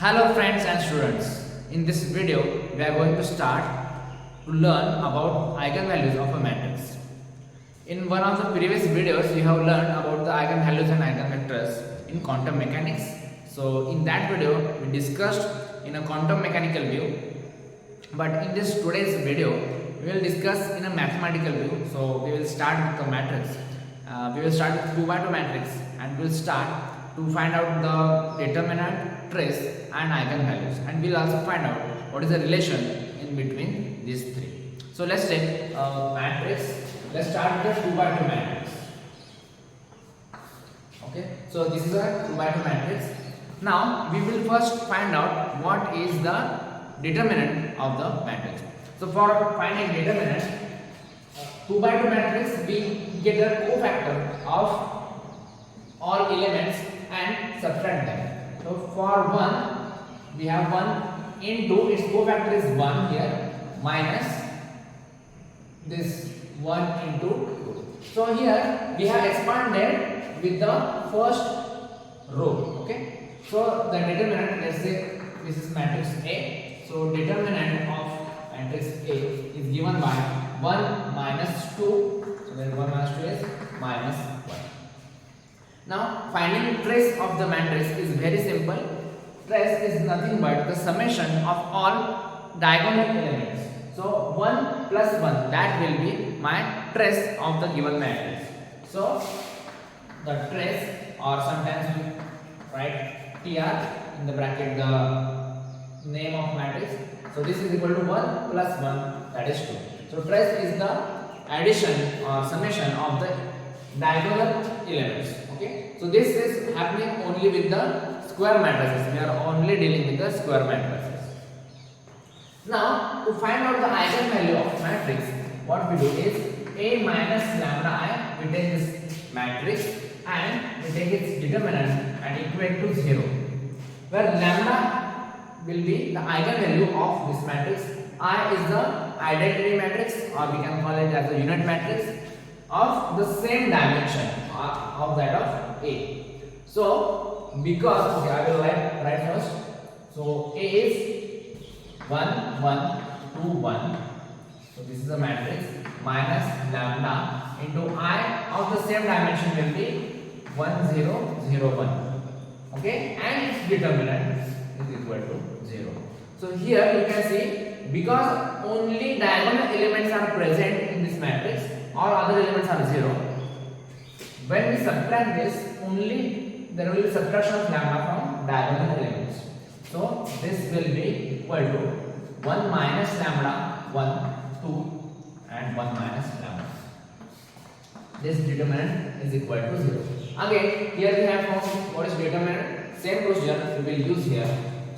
Hello friends and students. In this video we are going to start to learn about eigenvalues of a matrix. In one of the previous videos we have learned about the eigenvalues and eigenvectors in quantum mechanics. So in that video we discussed in a quantum mechanical view, but in this today's video we will discuss in a mathematical view. So we will start with the matrix. We will start with 2 by 2 matrix and we will start to find out the determinant, trace and eigenvalues, and we will also find out what is the relation in between these three. So let's take a matrix. Let's start with the 2 by 2 matrix. Okay, so this is a 2 by 2 matrix. Now we will first find out what is the determinant of the matrix. So for finding determinant, 2 by 2 matrix, we get the cofactor of all elements and subtract them. So for 1 we have 1 into its cofactor is 1 here minus this 1 into 2. So here we have expanded with the first row. Okay, so the determinant, let's say this is matrix A. So determinant of matrix A is given by 1 minus 2. So then 1 minus 2 is minus 1. Now finding trace of the matrix is very simple. Trace is nothing but the summation of all diagonal elements. So 1 plus 1, that will be my trace of the given matrix. So the trace, or sometimes we write TR in the bracket the name of matrix. So this is equal to 1 plus 1, that is 2. So trace is the addition or summation of the diagonal elements. Okay, so this is happening only with the square matrices. We are only dealing with the square matrices. Now to find out the eigenvalue of matrix, what we do is A minus lambda I, we take this matrix and we take its determinant and equate to 0, where lambda will be the eigenvalue of this matrix. I is the identity matrix, or we can call it as a unit matrix of the same dimension of that of A. So because, okay, I will write first. So A is 1 1 2 1. So this is a matrix minus lambda into I of the same dimension will be 1 0 0 1. Okay, and its determinant is equal to 0. So here you can see, because only diagonal elements are present in this matrix, all other elements are 0. When we subtract this, only there will be subtraction of lambda from diagonal elements. So this will be equal to 1 minus lambda 1 2 and 1 minus lambda. This determinant is equal to 0. Again here we have found what is determinant. Same procedure we will use here.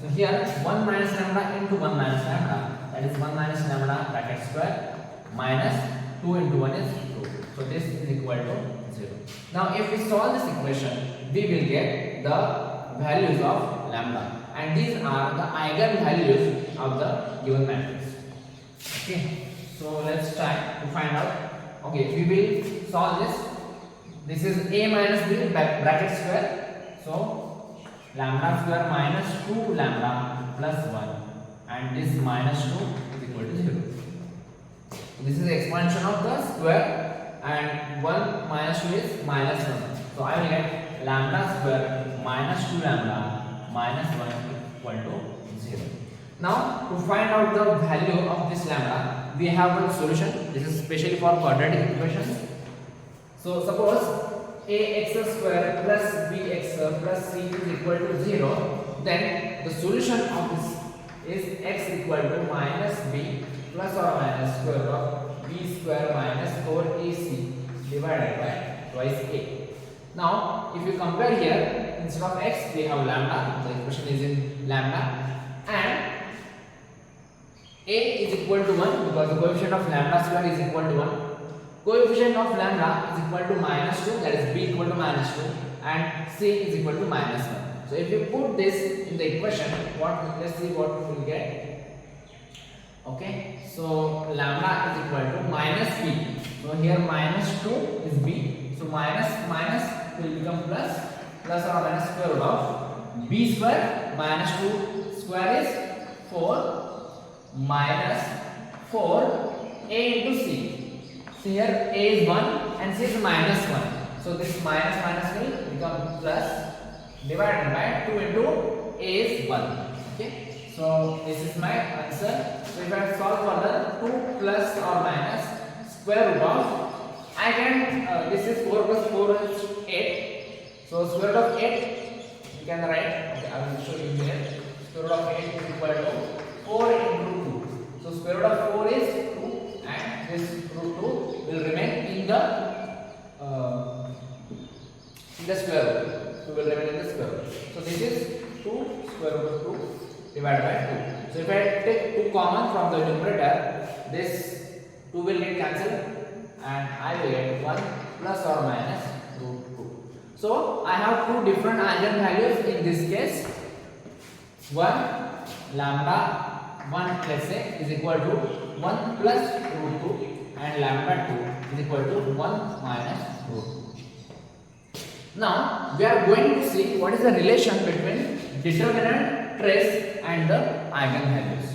So here 1 minus lambda into 1 minus lambda, that is 1 minus lambda bracket square minus 2 into 1 is 2. So this is equal to 0. Now if we solve this equation, we will get the values of lambda, and these are the eigenvalues of the given matrix. Okay, so let's try to find out. Okay, we will solve this. This is A minus B bracket square. So lambda square minus 2 lambda plus 1, and this minus 2 is equal to 0. This is the expansion of the square, and 1 minus 2 is minus 1. So I will get lambda square minus 2 lambda minus 1 equal to 0. Now to find out the value of this lambda, we have one solution. This is especially for quadratic equations. So suppose ax square plus bx plus c is equal to 0, then the solution of this is x equal to minus b plus or minus square root of b square minus 4ac divided by twice a. Now if you compare here, instead of x we have lambda, the expression is in lambda, and a is equal to 1 because the coefficient of lambda square is equal to 1. Coefficient of lambda is equal to minus 2, that is b equal to minus 2, and c is equal to minus 1. So if you put this in the equation, let's see what we will get. Okay, so lambda is equal to minus b. So here minus 2 is b. So minus minus will become plus, plus or minus square root of b square minus 2 square is 4 minus 4 a into c. So here a is 1 and c is minus 1. So this minus minus will become plus divided by 2 into a is 1. Okay. So this is my answer. So if I solve further, 2 plus or minus square root of, I can this is 4 plus 4 is 8. So square root of 8 you can write. Okay, I will show you here. Square root of 8 is equal to 4 into 2. So square root of 4 is 2 and this root 2 will remain in the square root. So will remain in the square root. So this is 2 square root of 2 divided by 2. So if I take 2 common from the numerator, this 2 will get cancelled and I will get 1 plus or minus root 2. So I have two different eigenvalues in this case. One lambda 1 let's say is equal to 1 plus root 2 and lambda 2 is equal to 1 minus root 2. Now we are going to see what is the relation between determinant, trace and the eigenvalues.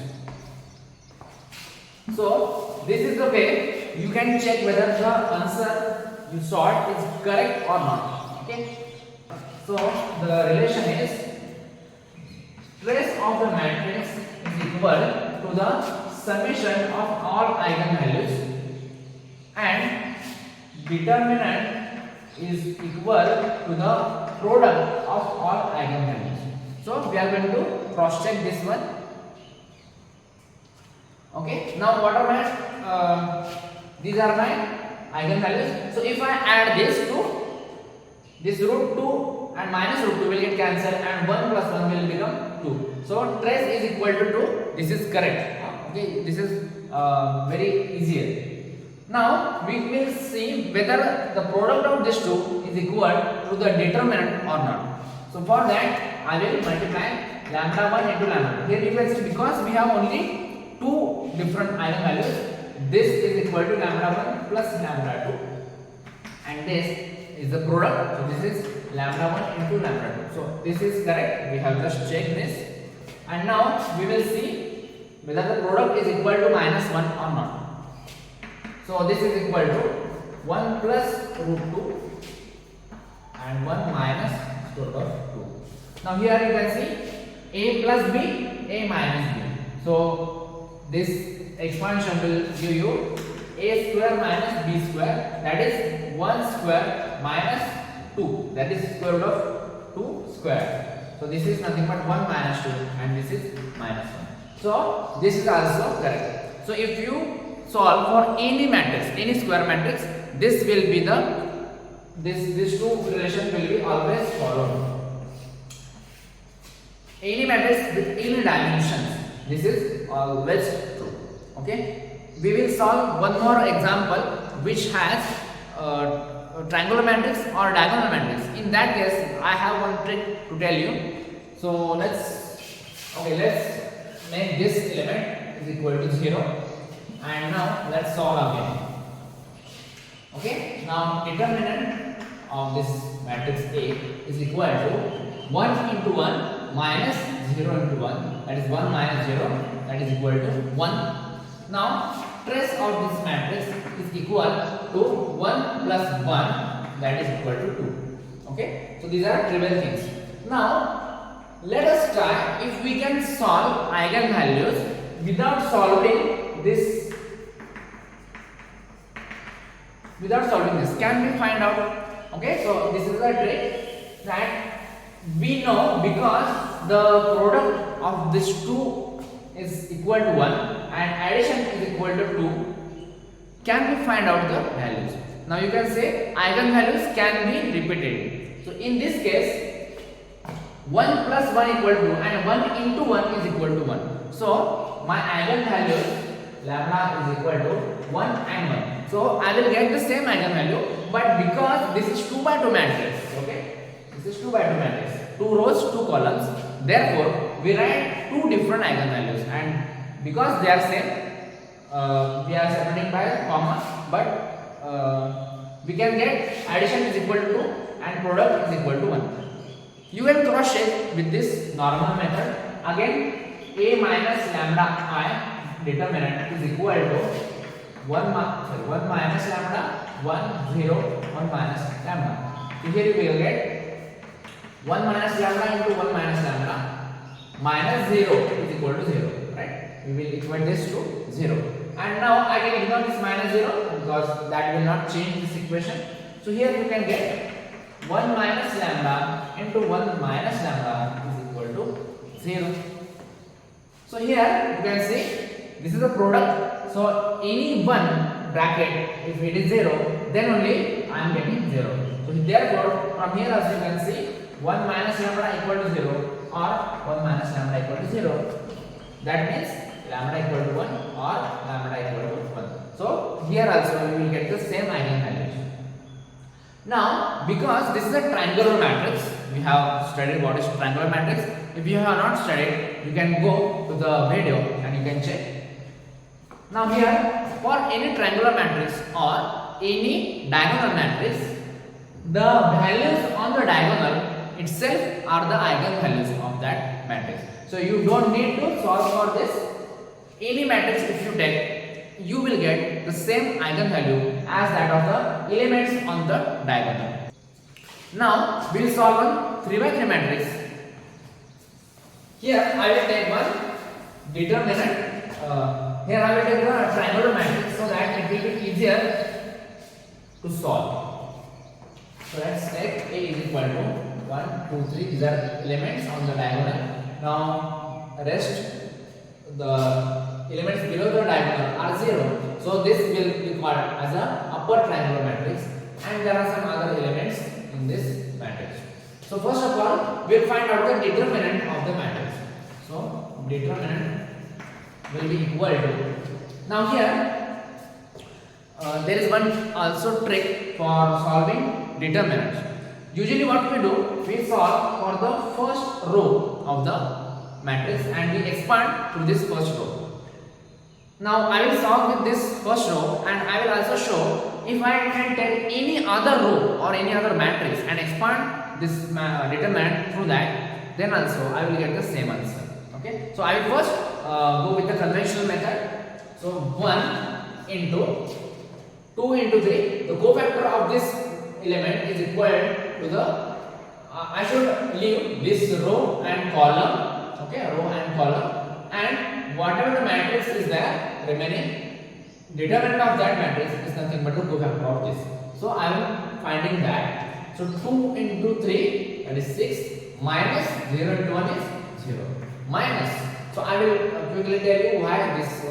So this is the way you can check whether the answer you solved is correct or not. Okay. So the relation is trace of the matrix is equal to the summation of all eigenvalues and determinant is equal to the product of all eigenvalues. So we are going to cross check this one. Okay. Now what are my these are my eigenvalues. So if I add this to this root 2 and minus root 2 will get cancelled and 1 plus 1 will become 2. So trace is equal to 2. This is correct. Okay, this is very easier. Now we will see whether the product of these two is equal to the determinant or not. So for that I will multiply lambda 1 into lambda 2. Here you can see because we have only two different eigenvalues, this is equal to lambda 1 plus lambda 2 and this is the product. So this is lambda 1 into lambda 2. So this is correct. We have just checked this and now we will see whether the product is equal to minus 1 or not. So this is equal to 1 plus root 2 and 1 minus square root of 2. Now here you can see a plus b, a minus b. So this expansion will give you a square minus b square, that is 1 square minus 2, that is square root of 2 square. So this is nothing but 1 minus 2 and this is minus 1. So this is also correct. So if you solve for any matrix, any square matrix, this will be the this two relation will be always followed. Any matrix with any dimensions, this is always true. Okay. We will solve one more example which has triangular matrix or diagonal matrix. In that case, I have one trick to tell you. So let's make this element is equal to 0 and now let's solve again. Okay. Now determinant of this matrix A is equal to 1 into 1 minus 0 into 1, that is 1 minus 0, that is equal to 1. Now trace of this matrix is equal to 1 plus 1, that is equal to 2. Okay. So these are trivial things. Now let us try if we can solve eigenvalues without solving this. Can we find out? Okay. So this is a trick that we know because the product of these two is equal to 1 and addition is equal to 2. Can we find out the values? Now you can say eigenvalues can be repeated. So in this case 1 plus 1 equal to 2 and 1 into 1 is equal to 1. So my eigenvalues lambda is equal to 1 and 1. So I will get the same eigenvalue, but because this is 2 by 2 matrix, okay, this is 2 by 2 matrix, 2 rows 2 columns, therefore we write two different eigenvalues and because they are same we are separating by comma, but we can get addition is equal to 2 and product is equal to 1. You will cross check with this normal method. Again, a minus lambda I determinant is equal to 1 minus lambda 1 0 1 minus lambda. So here you will get 1 minus lambda into 1 minus lambda minus 0 is equal to 0, right? We will equate this to 0. And now I can ignore this minus 0 because that will not change this equation. So here you can get 1 minus lambda into 1 minus lambda is equal to 0. So here you can see this is the product. So any one bracket, if it is 0, then only I am getting 0. So therefore from here also you can see 1 minus lambda equal to 0 or 1 minus lambda equal to 0. That means lambda equal to 1 or lambda equal to 1. So here also you will get the same eigenvalues. Now because this is a triangular matrix, we have studied what is triangular matrix. If you have not studied, you can go to the video and you can check. Now here for any triangular matrix or any diagonal matrix, the values on the diagonal itself are the eigenvalues of that matrix. So you don't need to solve for this. Any matrix if you take, you will get the same eigenvalue as that of the elements on the diagonal. Now we will solve one 3 by 3 matrix. Here I will take one determinant. Here I will take the triangular matrix so that it will be easier to solve. So let's take A is equal to 1, 2, 3. These are elements on the diagonal. Now rest the elements below the diagonal are 0. So this will be called as a upper triangular matrix, and there are some other elements in this matrix. So first of all, we will find out the determinant of the matrix. So determinant will be equal to. Now here there is one also trick for solving determinants. Usually what we do, we solve for the first row of the matrix and we expand to this first row. Now I will solve with this first row, and I will also show if I can take any other row or any other matrix and expand this determinant through that, then also I will get the same answer. Okay, so I will first go with the conventional method. So 1 into 2 into 3, the cofactor of this element is equal to the I should leave this row and column, okay, row and column, and whatever the matrix is there remaining, determinant of that matrix is nothing but the cofactor of this. So I am finding that. So 2 into 3, that is 6, minus 0 into 1 is 0. Minus. So I will quickly tell you why this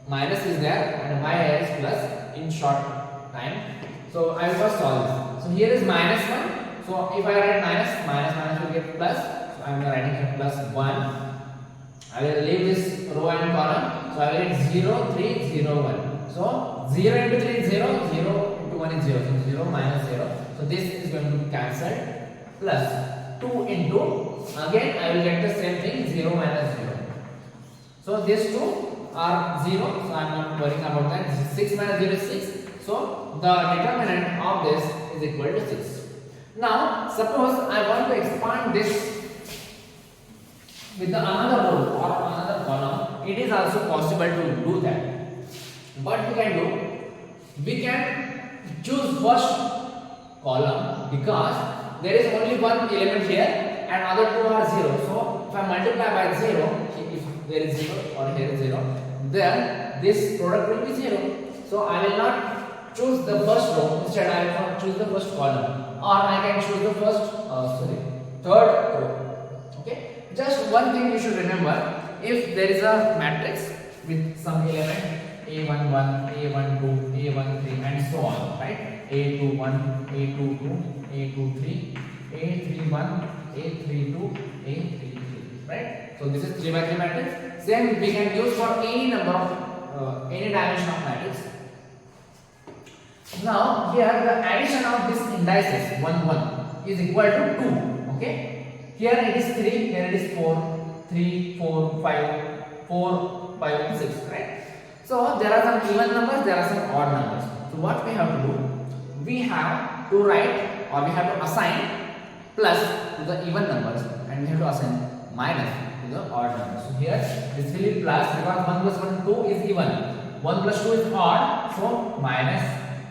minus is there and why is plus in short time. So I will first solve this. So here is minus 1. So if I write minus will get plus. So I am writing here plus 1. I will leave this row and column. So I will get 0, 3, 0, 1. So 0 into 3 is 0, 0 into 1 is 0. So 0 minus 0. So this is going to be cancelled. Plus 2 into, again I will get the same thing, 0 minus 0. So these two are 0. So I am not worrying about that. This is 6 minus 0 is 6. So the determinant of this is equal to 6. Now suppose I want to expand this with another row or another column. It is also possible to do that. What we can do, we can choose first column because there is only one element here and other two are 0. So if I multiply by 0, if there is 0 or here is 0, then this product will be 0. So I will not choose the first row, instead I will choose the first column, or I can choose the third row. Okay. Just one thing you should remember, if there is a matrix with some element A11, A12, A13 and so on, right? A21, A22, A23, A31, A32, A33, right? So this is 3 by 3 matrix. Same we can use for any number of any dimension of matrix. Now here the addition of this indices 1, 1 is equal to 2. Okay. Here it is 3, here it is 4, 3, 4, 5, 4, 5, 6, right? So there are some even numbers, there are some odd numbers. So what we have to do? We have to write or we have to assign plus to the even numbers, and we have to assign minus to the odd numbers. So here this will be plus because 1 plus 1 2 is even, 1 plus 2 is odd, so minus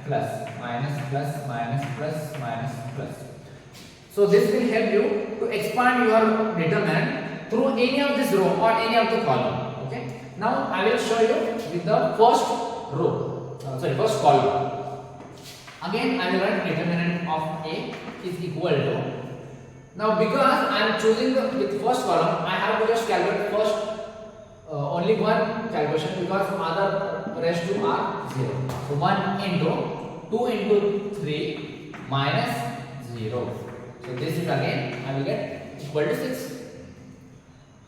plus minus plus minus plus minus plus. So this will help you to expand your determinant through any of this row or any of the column. Okay. Now I will show you with the first row, first column. Again I will write determinant of A is equal to. Now because I am choosing with first column, I have to just calculate first only one calculation because other rest two are 0. So 1 into 2 into 3 minus 0. So this is again I will get equal to 6.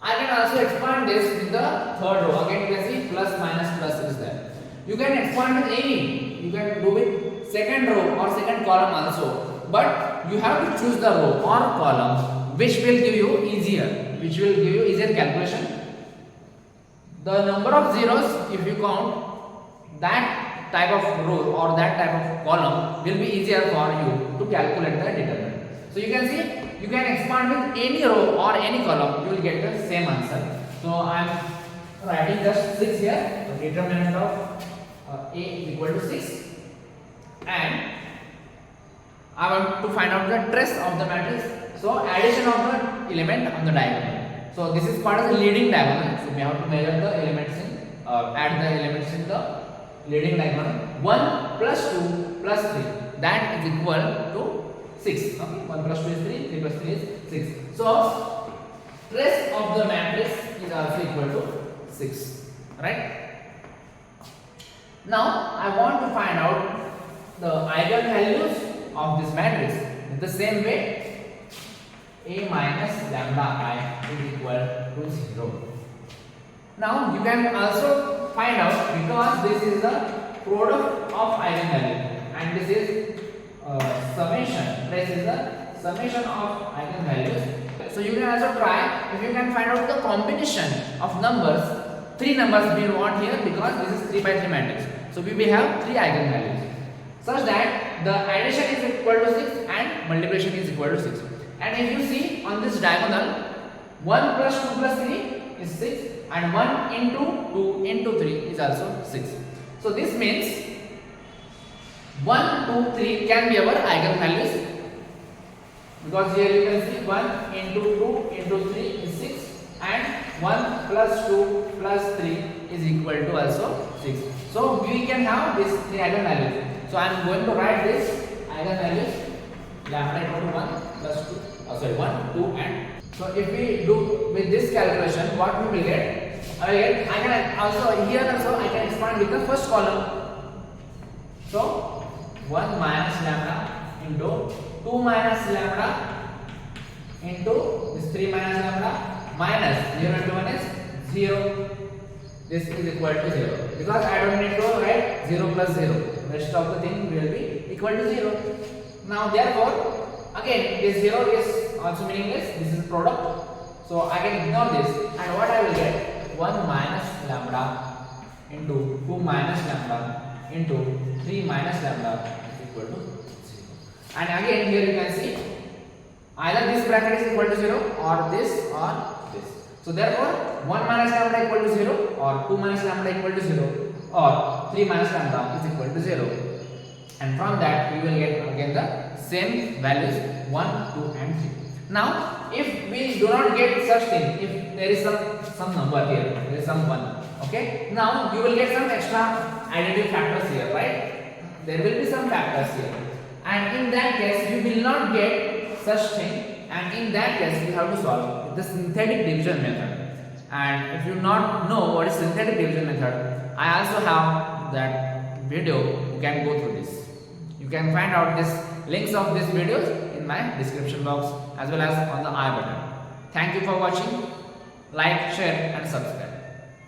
I can also expand this with the third row. Again you can see plus minus plus is there. You can expand with any. You can do with second row or second column also. But you have to choose the row or column which will give you easier calculation. The number of zeros, if you count, that type of row or that type of column will be easier for you to calculate the determinant. So you can see, you can expand with any row or any column, you will get the same answer. So I am writing just 6 here. The determinant of A is equal to 6, and I want to find out the trace of the matrix. So addition of the element on the diagonal. So this is part of the leading diagonal. So we have to measure the elements in, add the elements in the leading diagonal. 1 plus 2 plus 3, that is equal to 6. Okay, 1 plus 2 is 3, 3 plus 3 is 6. So trace of the matrix is also equal to 6. Right? Now I want to find out the eigenvalues of this matrix in the same way. A minus lambda I is equal to 0. Now you can also find out, because this is the product of eigenvalue and this is summation. This is the summation of eigenvalues. So you can also try if you can find out the combination of numbers. 3 numbers we want here because this is 3 by 3 matrix. So we will have 3 eigenvalues such that the addition is equal to 6 and multiplication is equal to 6. And if you see on this diagonal, 1 plus 2 plus 3 is 6 and 1 into 2 into 3 is also 6. So this means 1, 2, 3 can be our eigenvalues, because here you can see 1 into 2 into 3 is 6 and 1 plus 2 plus 3 is equal to also 6. So we can have these 3 eigenvalues. So I am going to write this eigenvalues lambda equal to 1 plus 2, 1, 2 and. So if we do with this calculation, what we will get? I can also here also I can expand with the first column. So 1 minus lambda into 2 minus lambda into this 3 minus lambda minus 0 into 1 is 0. This is equal to 0 because I don't need to write 0 plus 0. Rest of the thing will be equal to 0. Now therefore again this 0 is also meaningless. This is product. So I can ignore this, and what I will get, 1 minus lambda into 2 minus lambda into 3 minus lambda is equal to 0. And again here you can see either this bracket is equal to 0 or this or this. So therefore 1 minus lambda equal to 0 or 2 minus lambda equal to 0 or 3 minus lambda is equal to 0. And from that we will get again the same values 1, 2 and 3. Now if we do not get such thing, if there is some number here, there is some 1, okay, now you will get some extra additive factors here, right? There will be some factors here, and in that case you will not get such thing, and in that case you have to solve the synthetic division method. And if you not know what is synthetic division method, I also have that video, you can go through this. You can find out this links of these videos in my description box as well as on the I button. Thank you for watching. Like, share and subscribe.